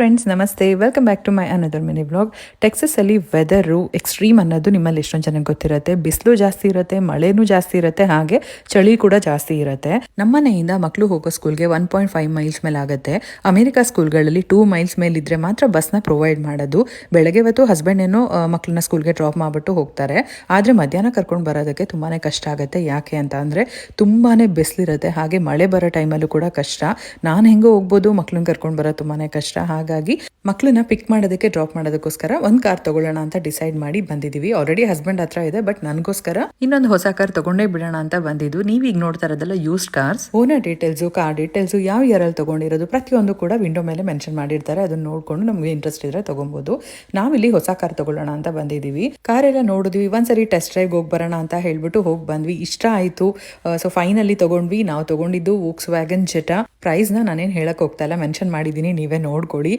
Friends ನಮಸ್ತೆ, welcome back to my another mini blog. ಟೆಕ್ಸಸಲ್ಲಿ weather extreme ಅನ್ನೋದು ನಿಮ್ಮಲ್ಲಿ ಎಷ್ಟೊಂದು ಜನಕ್ಕೆ ಗೊತ್ತಿರುತ್ತೆ. ಬಿಸಿಲು ಜಾಸ್ತಿ ಇರುತ್ತೆ, ಮಳೆನೂ ಜಾಸ್ತಿ ಇರುತ್ತೆ, ಹಾಗೆ ಚಳಿ ಕೂಡ ಜಾಸ್ತಿ ಇರುತ್ತೆ. ನಮ್ಮನೆಯಿಂದ ಮಕ್ಕಳು ಹೋಗೋ ಸ್ಕೂಲ್ಗೆ 1.5 ಮೈಲ್ಸ್ ಮೇಲೆ ಆಗುತ್ತೆ. ಅಮೆರಿಕಾ ಸ್ಕೂಲ್ಗಳಲ್ಲಿ 2 ಮೈಲ್ಸ್ ಮೇಲಿದ್ರೆ ಮಾತ್ರ ಬಸ್ನ ಪ್ರೊವೈಡ್ ಮಾಡೋದು. ಬೆಳಗ್ಗೆ ಹೊತ್ತು ಹಸ್ಬೆಂಡ್ ಏನೋ ಮಕ್ಕಳನ್ನ ಸ್ಕೂಲ್ಗೆ ಡ್ರಾಪ್ ಮಾಡಿಬಿಟ್ಟು ಹೋಗ್ತಾರೆ. ಆದರೆ ಮಧ್ಯಾಹ್ನ ಕರ್ಕೊಂಡು ಬರೋದಕ್ಕೆ ತುಂಬಾ ಕಷ್ಟ ಆಗುತ್ತೆ. ಯಾಕೆ ಅಂತ ಅಂದರೆ ತುಂಬಾ ಬಿಸಿಲಿರುತ್ತೆ, ಹಾಗೆ ಮಳೆ ಬರೋ ಟೈಮಲ್ಲೂ ಕೂಡ ಕಷ್ಟ. ನಾನು ಹೆಂಗೋ ಹೋಗ್ಬೋದು, ಮಕ್ಕಳನ್ನ ಕರ್ಕೊಂಡು ಬರೋದು ತುಂಬಾ ಕಷ್ಟ. ಹಾಗಾಗಿ ಮಕ್ಕಳನ್ನ ಪಿಕ್ ಮಾಡೋದಕ್ಕೆ ಡ್ರಾಪ್ ಮಾಡೋದಕ್ಕೋಸ್ಕರ ಒಂದು ಕಾರ್ ತಗೊಳ್ಳೋಣ ಅಂತ ಡಿಸೈಡ್ ಮಾಡಿ ಬಂದಿದ್ದೀವಿ. ಆಲ್ರೆಡಿ ಹಸ್ಬೆಂಡ್ ಹತ್ರ ಇದೆ, ಬಟ್ ನನಗೋಸ್ಕರ ಇನ್ನೊಂದು ಹೊಸ ಕಾರ್ ತಗೊಂಡೇ ಬಿಡೋಣ ಅಂತ ಬಂದಿದ್ದು. ನೀವು ಈಗ ನೋಡ್ತಾ ಇರೋದಲ್ಲ used cars. Owner details, car details, ಯಾವ ಇಯರಲ್ಲಿ ತಗೊಂಡಿರೋದು ಪ್ರತಿಯೊಂದು ಕೂಡ ವಿಂಡೋ ಮೇಲೆ ಮೆನ್ಷನ್ ಮಾಡಿರ್ತಾರೆ. ಅದನ್ನ ನೋಡ್ಕೊಂಡು ನಮ್ಗೆ ಇಂಟ್ರೆಸ್ಟ್ ಇದ್ರೆ ತಗೊಬಹುದು. ನಾವಿಲ್ಲಿ ಹೊಸ ಕಾರ್ ತಗೊಳ್ಳೋಣ ಅಂತ ಬಂದಿದ್ದೀವಿ. ಕಾರ್ ಎಲ್ಲ ನೋಡಿದ್ವಿ, ಒಂದ್ಸರಿ ಟೆಸ್ಟ್ ಡ್ರೈವ್ ಹೋಗಿ ಬರೋಣ ಅಂತ ಹೇಳ್ಬಿಟ್ಟು ಹೋಗಿ ಬಂದ್ವಿ. ಇಷ್ಟ ಆಯಿತು. ಸೊ ಫೈನಲಿ ತಗೊಂಡ್ವಿ. ನಾವು ತಗೊಂಡಿದ್ದು ವೋಕ್ಸ್ ವ್ಯಾಗನ್ ಜೆಟಾ. ಪ್ರೈಸ್ನ ನಾನೇನು ಹೇಳಕ್ ಹೋಗ್ತಾ ಇಲ್ಲ, ಮೆನ್ಷನ್ ಮಾಡಿದ್ದೀನಿ, ನೀವೇ ನೋಡ್ಕೊಳ್ಳಿ.